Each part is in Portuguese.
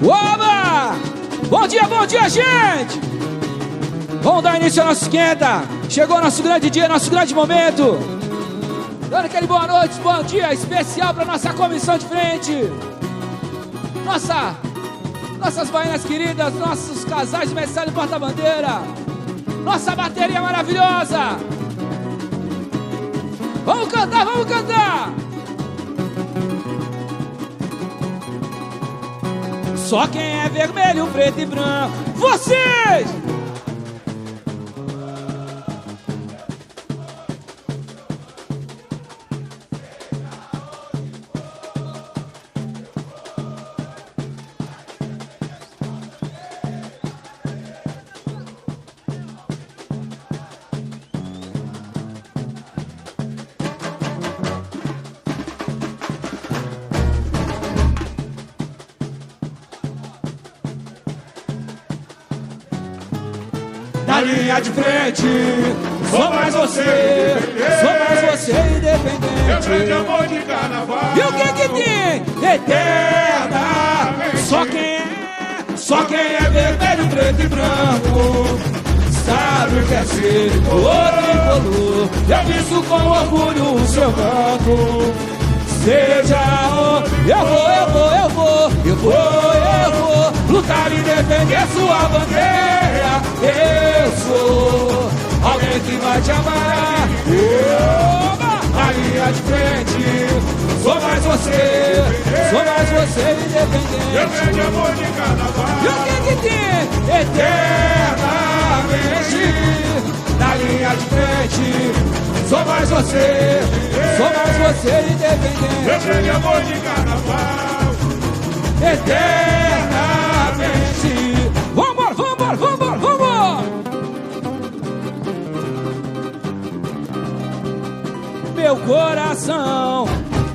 Oba! Bom dia, gente! Vamos dar início ao nosso esquenta. Chegou nosso grande dia, nosso grande momento. Dando aquele boa noite, bom dia especial para nossa comissão de frente. Nossas baianas queridas, nossos casais de mestre e porta-bandeira. Nossa bateria maravilhosa. Vamos cantar, vamos cantar. Só quem é vermelho, preto e branco, vocês! Na linha de frente, sou mais você independente. Eu grande amor de carnaval. E o que tem? Eterna. Só quem é vermelho, preto e branco sabe o que é ser tricolor. Eu visto com orgulho o seu canto. Seja onde eu vou lutar e defender sua bandeira. Eu sou alguém que vai te amar. Na linha de frente, sou mais você independente. Eu grande amor de carnaval. E o que tem? Eternamente. Na linha de frente, sou mais você independente. Eu grande amor de carnaval. Eternamente. Vambora. Meu coração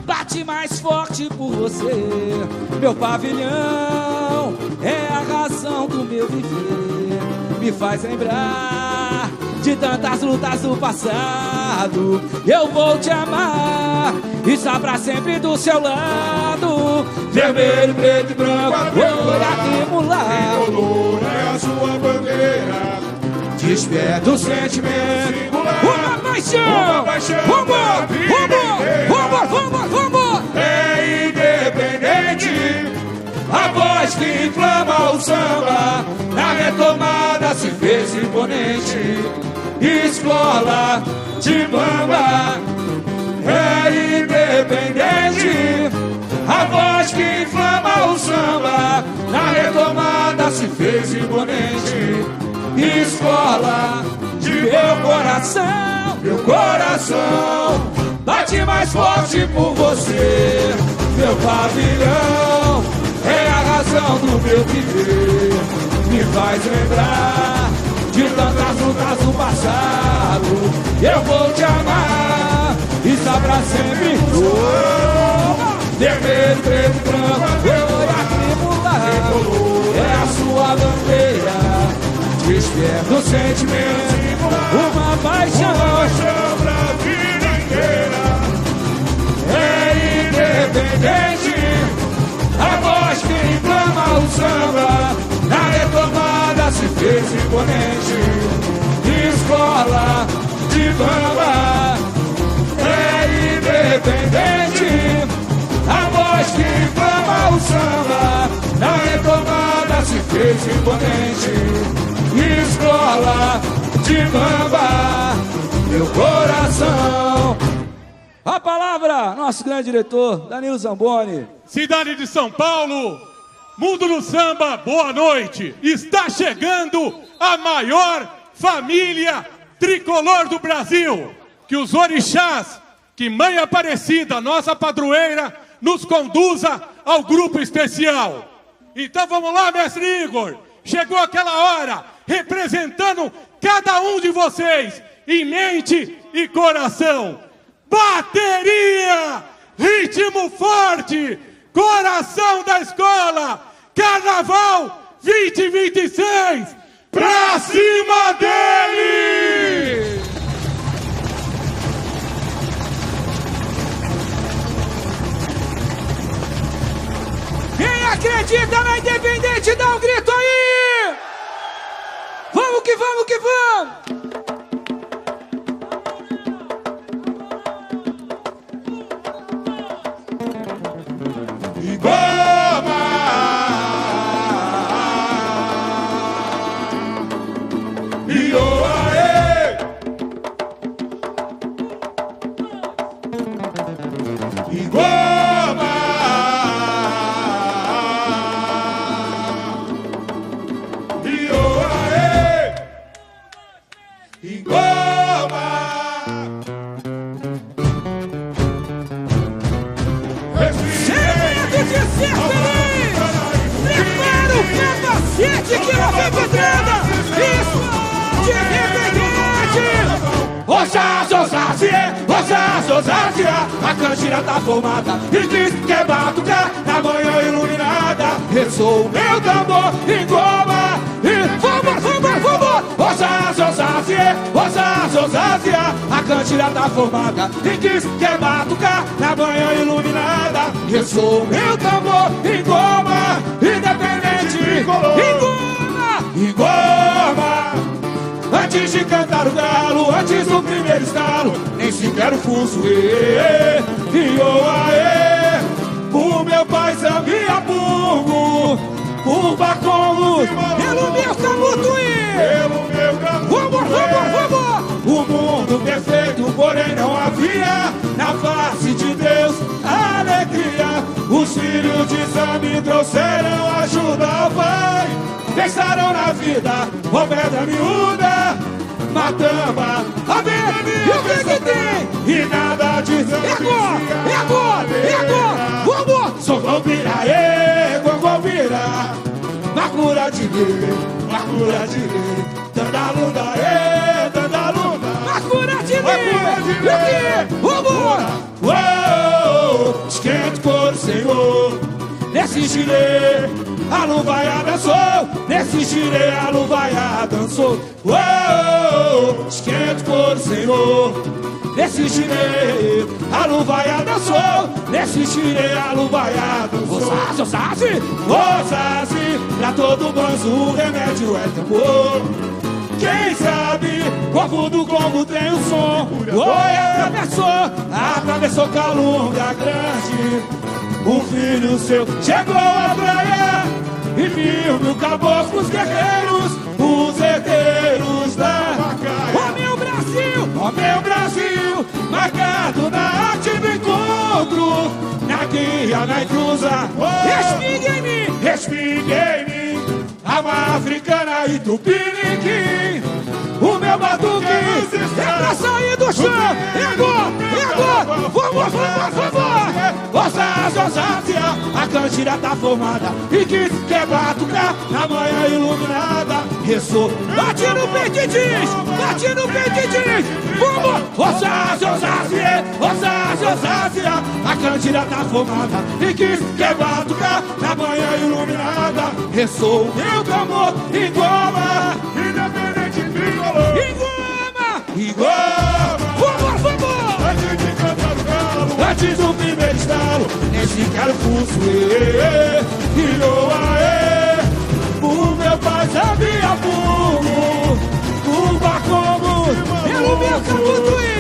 bate mais forte por você. Meu pavilhão é a razão do meu viver. Me faz lembrar de tantas lutas do passado. Eu vou te amar e estar pra sempre do seu lado. Vermelho, preto e branco, cor trimular. Tricolor é a sua bandeira. Desperta o sentimento, Singular. uma paixão. Vamos. É independente, A voz que inflama o samba, na retomada se fez imponente. Escola de bamba é independente. A voz que inflama o samba, na retomada se fez imponente. Escola de meu coração bate mais forte por você. Meu pavilhão é a razão do meu viver. Me faz lembrar de tantas lutas do passado. Eu vou te amar e estar pra sempre. Vermelho, preto e branco, eu trimular. É a sua bandeira. Desperta o sentimento, uma paixão pra vida inteira. é independente. A voz que inflama o samba, na retomada se fez imponente. Escola de bamba é independente. A voz que inflama o samba, na retomada se fez imponente. Escola de bamba, meu coração. A palavra, nosso grande diretor, Danilo Zamboni. Cidade de São Paulo, mundo do samba, boa noite. Está chegando a maior família tricolor do Brasil. Que os orixás, que Mãe Aparecida, nossa padroeira, nos conduza ao grupo especial. Então vamos lá, mestre Igor. Chegou aquela hora, representando cada um de vocês, em mente e coração. Bateria, ritmo forte, coração da escola, Carnaval 2026, pra cima dele! Quem acredita na Independente, dá um grito aí! Vamos que vamos que vamos! A cantina tá formada e diz que é batucar na manhã iluminada. Ressoa o meu tambor em goma e vamos! Osácia, a cantina tá formada e diz que é batucar na manhã iluminada. Ressoa o meu tambor em goma, independente, em goma. Antes de cantar o galo, antes do primeiro estalo, nem sequer o fuso, o meu pai sabia burro, por bacongos, pelo meu camutuí, vamos! O mundo perfeito, porém não havia na face de Deus alegria. Os filhos de Zami trouxeram ajuda ao pai, pensaram na vida, ó pedra miúda, matamba, a vida e o que tem? E nada de Zami. É agora! Vamos! Sou Golbira, Macura de lei, Tandalunda, Tandalunda, Macura de lei, vamos! Esquente cor, Senhor, nesse girê, a luvaia dançou, nesse girê, a luvaia dançou. Esquente cor, Senhor, nesse girê, a luvaia dançou, nesse girê, a luvaia dançou. Osaze, pra todo banzo o remédio é tambor. Quem sabe, corpo do Congo tem o som. Atravessou Calunga Grande. Um filho seu chegou à praia e viu mil caboclos guerreiros, os herdeiros da Ó meu Brasil, marcado na arte do encontro, na guia, na inclusa. Respingue em mim, alma africana e tupiniquim. O meu batuque é pra sair do chão. Agora, vamos! Osácia, a cantina tá formada e diz que é batucar na manhã iluminada. Ressoa, bate no peito e diz, vamos! Osácia, a cantina tá formada e diz que é batucar na manhã iluminada. Ressoa o meu tambor em goma, independente tricolor. Em goma! Vamos! Antes de cantar o galo, antes do primeiro estalo, nem sequer o fuso, o meu pai sabia burro, o bacombo, pelo meu camutuí,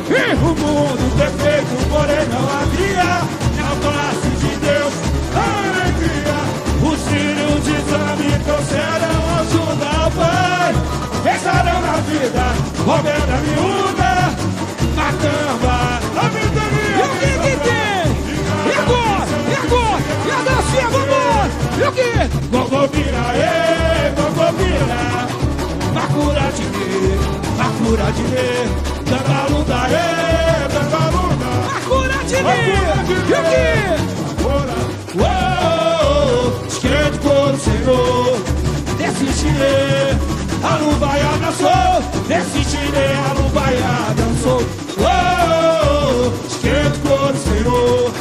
e o mundo perfeito, porém não havia na face de Deus alegria. Os filhos de Zami trouxeram ajuda ao pai, pensaram na vida, roubando a miúda, matamba, a vida minha. E o que tem? E agora? E a dancinha, vamos! E o que? Gogobira, Macura de lei, Tandalunda, Tandalunda, Macura de lei. E o que? Esquente cor, Senhor, nesse girê, a luvaia dançou, nesse girê, a luvaia dançou. Esquente cor, Senhor,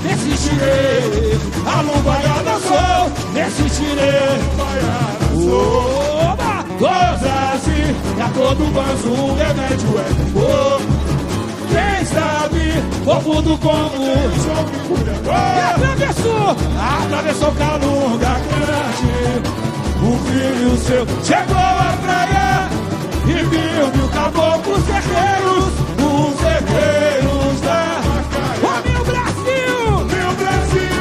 nesse girê, a luvaia dançou, nesse girê, a luvaia dançou. Goza-se, a todo banzo o remédio é tambor. Quem sabe sabe, povo do Congo, atravessou Calunga Grande. O filho seu chegou à praia e viu caboclos guerreiros, os guerreiros da Macaia. Meu Brasil,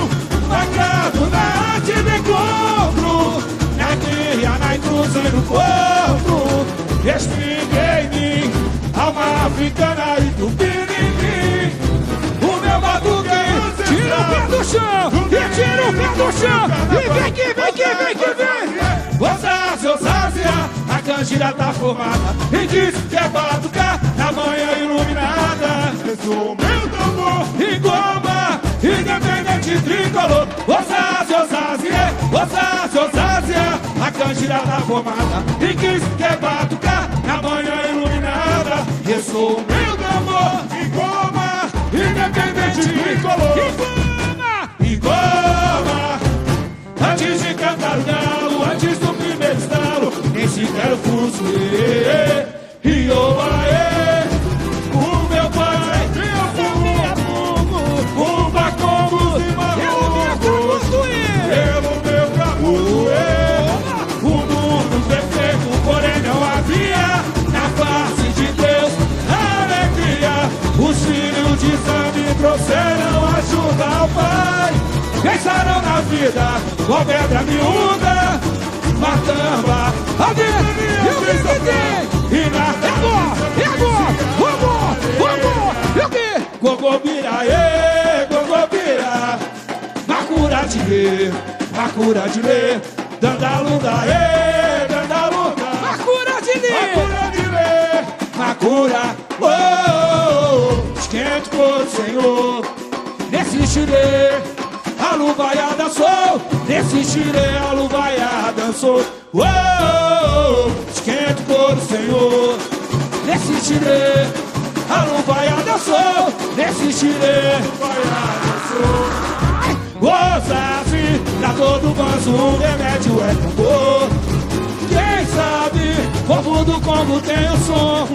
marcado na arte de encontro, na guia, na cruz e no corpo. Respinguei em mim, alma africana e tupiniquim. O meu batuque, tira o pé do chão, e tira o pé do chão, e vem que vem que vem que vem. Osásia, a canjira tá formada e diz que é batucar na manhã iluminada. Sou meu tambor e goma, independente tricolor. Osásia, a canjira tá formada e diz que é batucar na manhã iluminada. Eu sou meu tambor e goma, independente tricolor. E goma, antes de cantar o galo, antes do primeiro estalo, nem sequer o fuzuê. E oaê, o meu pai, o bacombo, pelo meu cabuê. O mundo perfeito, porém não havia na face de Deus alegria. Os filhos de Zami trouxeram ajuda ao pai. Pensaram na vida, com pedra miúda, matamba, a ventania fez sofrer. E na Gogobiraê, Gogobira, Macura de lê, Dandalundaê, Dandalunda, Macura de lê, Macura, oh, esquente por Senhor, nesse chile. A luvaiada dançou, nesse xirê a luvaiada dançou. Uou, esquenta o couro, Senhor. Nesse xirê a luvaiada dançou, nesse xirê a luvaiada dançou. Goza-se, pra todo manso um remédio é tambor. Quem sabe, povo do Congo tem o som.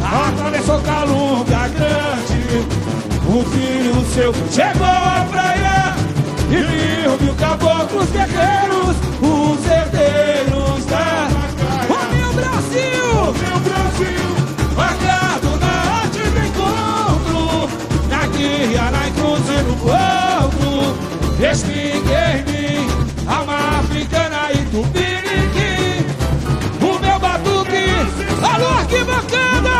Atravessou Calunga Grande. O filho seu chegou à praia e viu caboclos guerreiros, os herdeiros da Macaia. O meu Brasil, marcado na arte do encontro, na guia, na cruz e no corpo. Respinguei em mim, alma africana e tupiniquim. O meu batuque, alô arquibancada,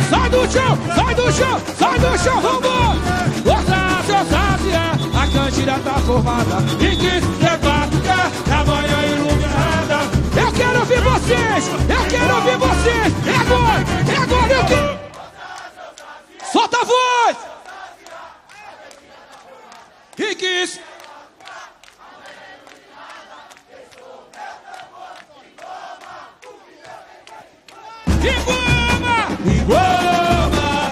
sai do chão, sai do chão, sai do chão, vamos! Osásia, a canjira tá formada e diz que é batucar na manhã iluminada. Eu quero ouvir vocês, eu quero ouvir vocês. É agora, eu quero. Solta a voz! E quis. Iguama,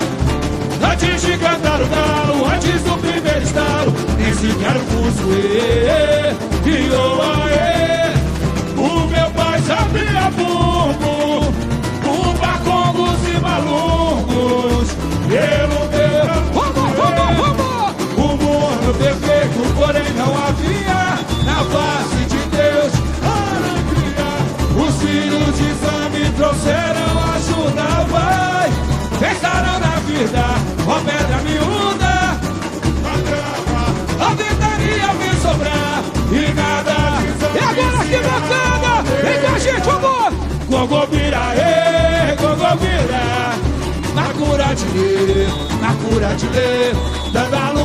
antes de cantar o galo, antes do primeiro estalo, nem sequer o fuzuê. E oaê, o meu pai sabia bumbo, bacongos e malungos. Pelo meu o mundo perfeito, porém não havia na face de Deus alegria. Os filhos de Zami trouxeram ajuda ao pai. Pensaram na vida, ó pedra miúda, a ventania fez sobrar e nada. E agora que bacana, vem com a gente, vamos! Gogobiraê, Gogobira, Macura de lê, Dandalunda.